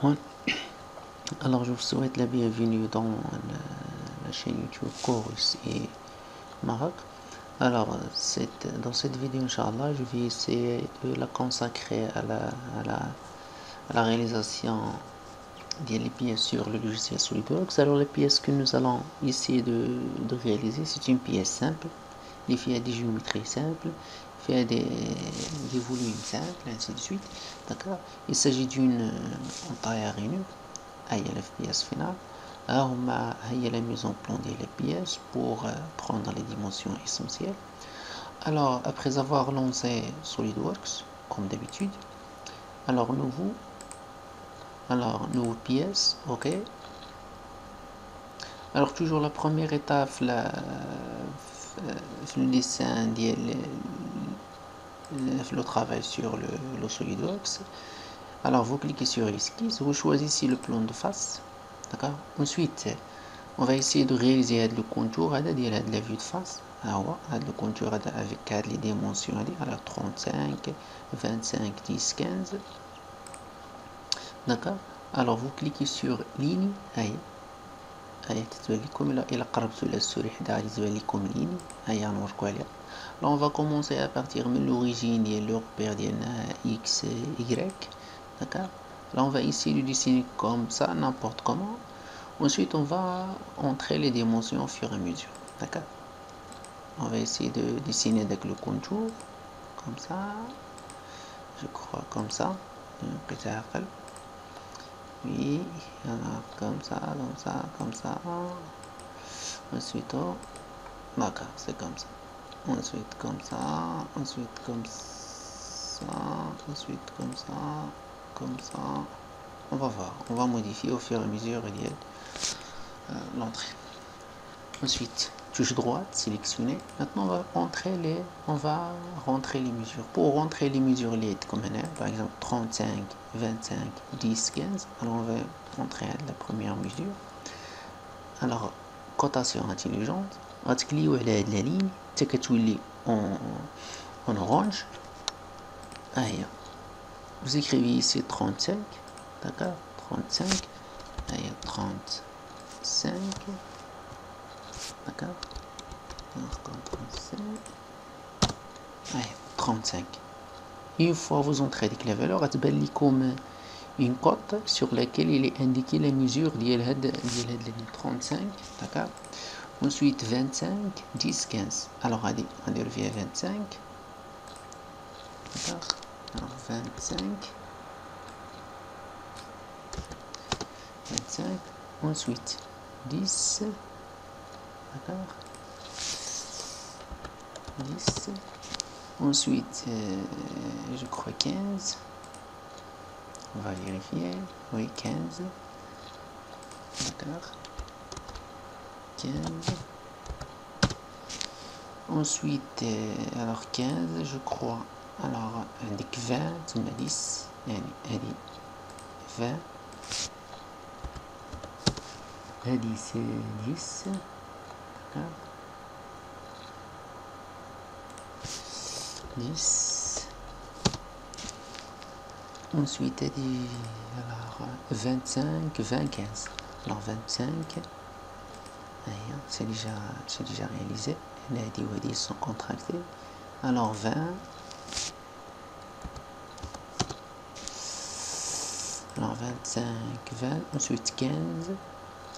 One. Alors je vous souhaite la bienvenue dans la chaîne YouTube Chorus et Maroc. Alors dans cette vidéo, Inch'Allah, je vais essayer de la consacrer à la réalisation des pièces sur le logiciel SolidWorks. Alors les pièces que nous allons essayer de réaliser, c'est une pièce simple, il fait des géométries simples, fait des volumes simples, ainsi de suite. D'accord. Il s'agit d'une entaille RNU. هي الFPS final. هي la mise en plan des pièces pour prendre les dimensions essentielles. Alors après avoir lancé SolidWorks comme d'habitude, alors nouveau pièce, ok. Alors toujours la première étape, le dessin le travail sur le SolidWorks. Alors vous cliquez sur esquisse, vous choisissez le plan de face, d'accord. Ensuite on va essayer de réaliser le contour de la vue de face. Le contour avec les dimensions alors 35, 25, 10, 15, d'accord. Alors vous cliquez sur ligne, là on va commencer à partir de l'origine et le repère x, y, d'accord. Là on va essayer de dessiner comme ça, n'importe comment. Ensuite on va entrer les dimensions au fur et à mesure, d'accord. On va essayer de dessiner avec le contour comme ça, je crois, comme ça. Oui, comme ça, comme ça, comme ça. Ensuite, d'accord, c'est comme ça. Ensuite comme ça, ensuite comme ça, ensuite comme ça, comme ça. On va voir, on va modifier au fur et à mesure l'entrée. Ensuite, touche droite, sélectionner. Maintenant, on va rentrer les mesures. Pour rentrer les mesures comme par exemple 35, 25, 10, 15. Alors, on va rentrer la première mesure. Alors, cotation intelligente. غتكليو على la ligne حتى كتولي en orange. Vous écrivez ici 35, d'accord, 35. 35, d'accord, 35. Une fois vous entrez avec la valeur, elle va comme une cote sur laquelle il est indiqué la mesure de 35, d'accord. Ensuite 25, 10, 15. Alors on revient à 25, d'accord. Alors 25, ensuite 10, d'accord, 10, ensuite je crois 15, on va vérifier, oui 15, d'accord, 15, ensuite alors 15 je crois, alors avec 20, on a 10, 20, هذه c'est 10, d'accord, 10, ensuite alors 25, 20, 15, alors 25, c'est déjà réalisé, les 10 sont contractés, alors 20, alors 25, 20, ensuite 15,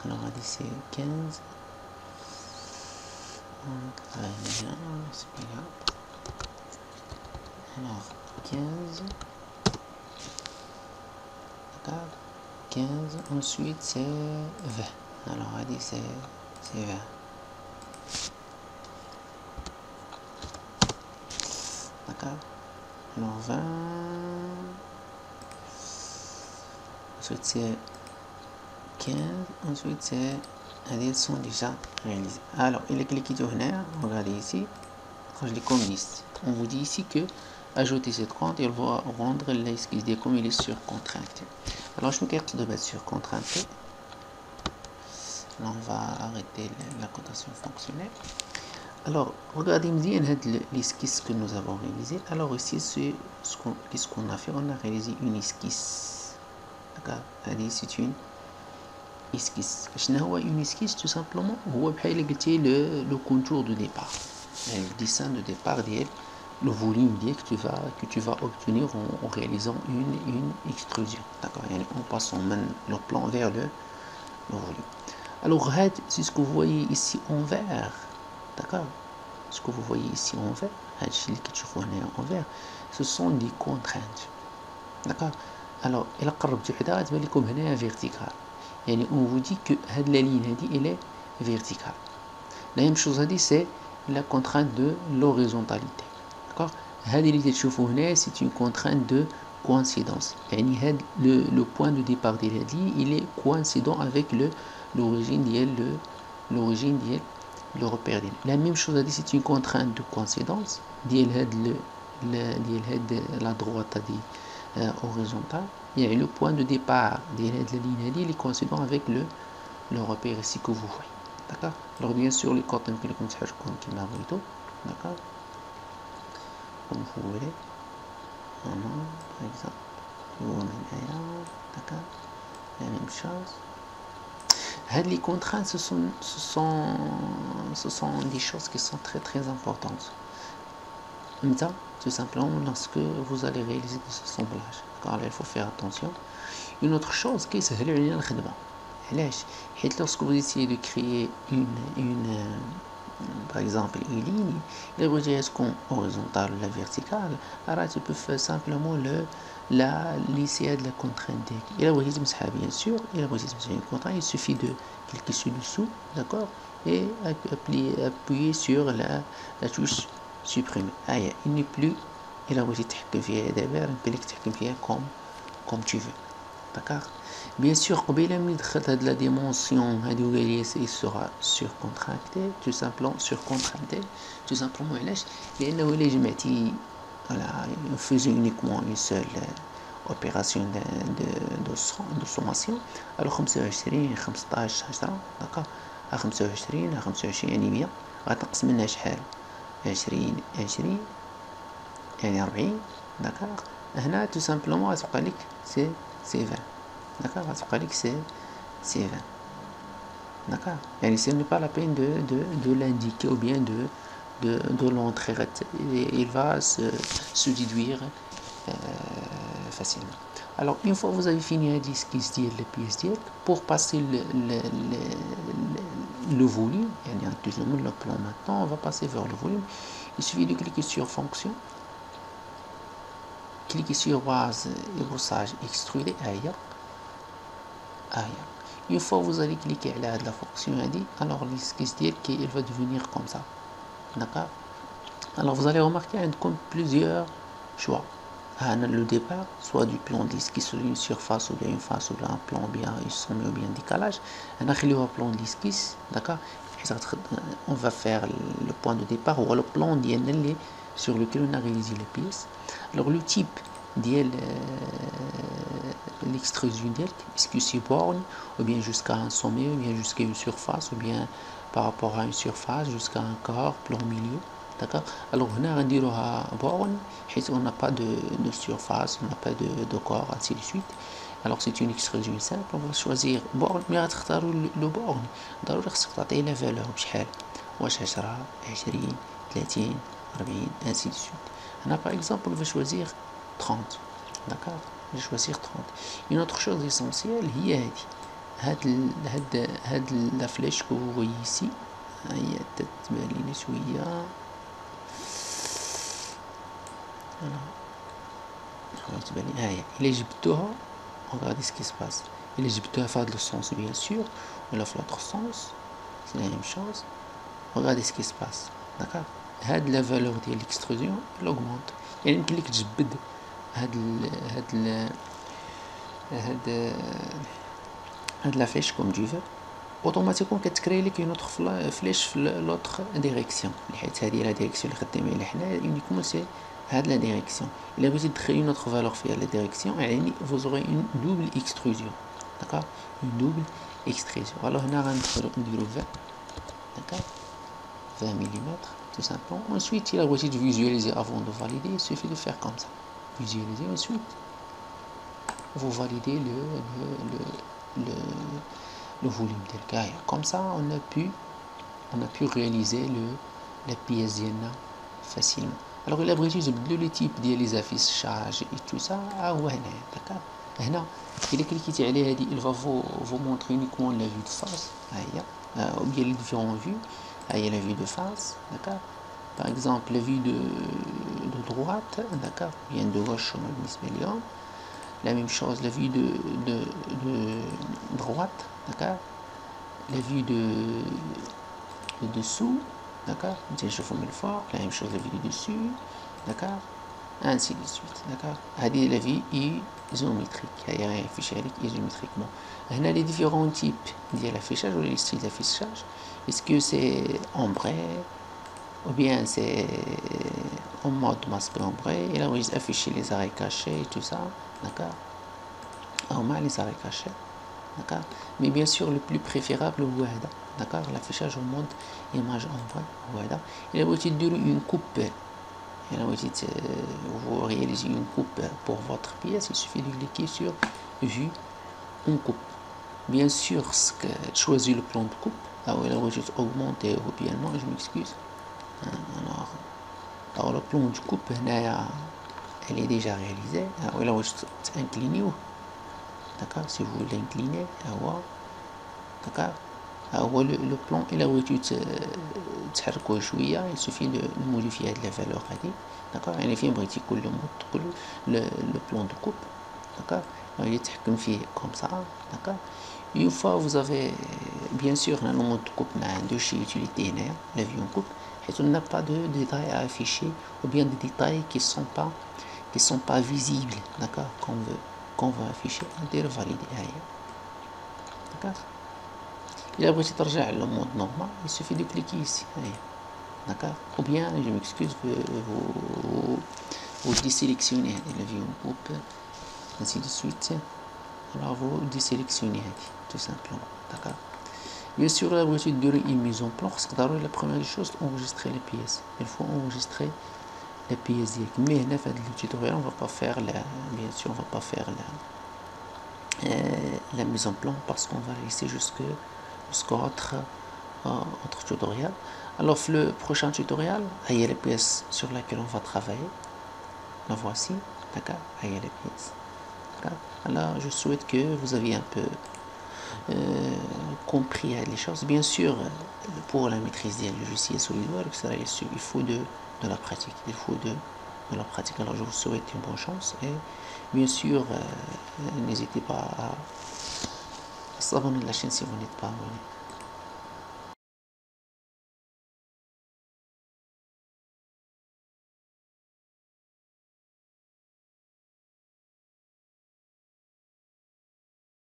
alors on dit c'est 15, alors 15, d'accord, 15, ensuite c'est 20, alors on dit c'est 20, d'accord, alors 20, ensuite c'est 15, ensuite c'est, elles sont déjà réalisées. Alors il est cliqué sur là, regardez ici, quand je les comme liste, on vous dit ici que ajouter cette compte, il va rendre l'esquisse des comme il est surcontracté. Alors je me carte de mettre surcontracté. Là on va arrêter la cotation fonctionnelle. Alors regardez bien l'esquisse que nous avons réalisé. Alors ici c'est ce qu'on a fait, on a réalisé une esquisse, d'accord. هذه c'est une esquisse. شنو هو une esquisse tout simplement هو بحال قلتي le contour de départ, le dessin de départ ديال le volume que tu vas obtenir en réalisant une extrusion, d'accord, en passant le plan vers le volume. Alors c'est ce que vous voyez ici en vert, d'accord, ce que vous voyez ici en vert, en vert, ce sont des contraintes, d'accord. Alors إلا قربتو حدا غتبان لكم هنا vertical, on vous dit que la ligne elle est verticale. La même chose c'est la contrainte de l'horizontalité, d'accord. هذه اللي تشوفوا هنا c'est une contrainte de coïncidence, يعني le point de départ ديال هذه il est coïncident avec l'origine ديال le repère ديال. La même chose c'est une contrainte de coïncidence ديال هاد la droite هذه horizontale, يعني le point de départ ديال هاد la ligne هذه il est coïncident avec le repère ici que vous voyez, d'accord. Alors bien sûr les codes يمكن لكم تحركوهم كما بغيتو, d'accord, comme vous voulez. Par exemple, d'accord, la même chose. Les contraintes, ce sont des choses qui sont très très importantes. Tout simplement lorsque vous allez réaliser ce assemblage. Alors il faut faire attention. Une autre chose qui est lorsque vous essayez de créer par exemple une ligne, les registres sont horizontales ou la verticale, alors tu peux faire simplement l'essai de la contrainte. Et la registre, bien sûr, une contrainte, il suffit de cliquer sur dessous, d'accord, et appuyer sur la touche supprimer. Il n'est plus, et la registre comme tu veux, d'accord. Bien sûr قبيله من دخلت هاد لا ديمونسيون هادو il sera surcontracté, tout simplement علاش لانه الا جمعتي voilà faisait uniquement une seule opération de sommation, alors 25 15 10 d'accord, 25 يعني 100 غتنقص منها شحال 20 يعني 40 d'accord. هنا tout simplement غتبقى لك c'est 20, d'accord, غتبقى لك c'est 20, d'accord. يعني ce n'est pas la peine de l'indiquer ou bien de l'entrer, il va se déduire facilement. Alors une fois que vous avez fini l'esquisse de la pièce ديالك, pour passer le volume, le plan maintenant, on va passer vers le volume. Il suffit de cliquer sur fonction, cliquez sur base et brossage extrudé. Une fois que vous allez cliquer à la fonction, alors l'esquisse il va devenir comme ça, d'accord. Alors vous allez remarquer comme plusieurs choix. Le départ, soit du plan d'esquisse sur une surface ou bien une face ou bien un plan bien sommet ou bien décalage. On a le plan d'esquisse, d'accord. On va faire le point de départ ou le plan sur lequel on a réalisé les pièces. Alors le type de l'extrusion, est-ce que c'est borne ou bien jusqu'à un sommet ou bien jusqu'à une surface ou bien par rapport à une surface jusqu'à un corps, plan milieu, d'accord. Alors on a rendu borne, on n'a pas de surface, on n'a pas de corps, ainsi de suite. Alors c'est une extrusion simple, on va choisir borne, mais غتختاروا le borne ضروري خصك تعطيه la valeur بشحال, واش 10 20 30 40 ainsi de suite. Là par exemple on va choisir 30, d'accord, je vais choisir 30. Une autre chose essentielle هي هاد la flèche que vous voyez ici, هي تتبان لينا شويه, il est جبتوها, regardez ce qui se passe, il est جبتوها في هذا le sens bien sûr, ou là في l'autre sens, c'est la même chose. Regardez ce qui se passe, d'accord. هاد la valeur de l'extrusion elle augmente, يعني يمكن لك تجبد هاد la flèche comme tu veux, automatiquement كتكري لك une autre flèche في l'autre direction, حيت هذه la direction اللي خدامين عليها حنا uniquement c'est هاد la direction. إلا بغيتي تدخلي une autre valeur في la direction, يعني vous aurez une double extrusion, d'accord, une double extrusion. alors هنا غندخلو نديرو 20, d'accord, 20 mm tout simplement. Ensuite il a besoin de visualiser avant de valider, il suffit de faire comme ça, visualiser ensuite vous validez le volume de l'Gaia. Comme ça, on a pu réaliser la pièce facilement. Alors, il a le type des affichages et tout ça. Ah ouais, d'accord. Il va vous montrer uniquement la vue de face. Ou bien les différentes vues. Il y a la vue de face, d'accord. Par exemple, la vue de droite, d'accord, bien de gauche, la même chose, la vue de droite, d'accord, la vue de dessous, d'accord, je vous mets le fort, la même chose, la vue du dessus, d'accord, ainsi de suite, d'accord. هذه la vue isométrique, il y a un affichage isométriquement. On a les différents types d'affichage ou les styles d'affichage. Est-ce que c'est ombré ou bien c'est en mode masque ombré? Et là, vous affichez les arrêts cachés et tout ça, d'accord. On met les arrêts cachés, d'accord. Mais bien sûr, le plus préférable, d'accord, l'affichage en mode image ombré. Et là, vous utilisez une coupe. Et là, vous réalisez une coupe pour votre pièce. Il suffit de cliquer sur vue une coupe. Bien sûr, choisir le plan de coupe. Là, vous juste augmenter ou bien non, je m'excuse. Alors, le plan de coupe, elle est déjà réalisée. Alors, là, vous inclinez. D'accord, si vous voulez incliner, d'accord. Alors, le plan, il a il suffit de modifier la valeur. D'accord, il y a le plan de coupe. D'accord, il est comme ça. D'accord. Une fois vous avez, bien sûr, le mode de coupe, deux utilités, la vue en coupe, et on n'a pas de détails à afficher, ou bien des détails qui sont pas visibles, d'accord, qu'on veut afficher, on va valider. D'accord. Il a besoin de changer le mode normal, il suffit de cliquer ici. D'accord. Ou bien, je m'excuse, vous désélectionnez la vue en coupe, ainsi de suite. Alors vous désélectionnez tout simplement, d'accord. Bien sûr, la voiture de mise en plan, parce que d'abord la première chose, enregistrer les pièces. Il faut enregistrer les pièces. Mais dans le tutoriel, on va pas faire bien sûr, on va pas faire la mise en plan parce qu'on va laisser jusqu'au autre tutoriel. Alors le prochain tutoriel, il y a les pièces sur lesquelles on va travailler. La voici, d'accord. Il y a les pièces. Alors, je souhaite que vous ayez un peu compris les choses. Bien sûr, pour la maîtrise des logiciels SolidWorks, il faut de la pratique. Il faut de la pratique. Alors, je vous souhaite une bonne chance et bien sûr, n'hésitez pas à s'abonner à la chaîne si vous n'êtes pas abonné.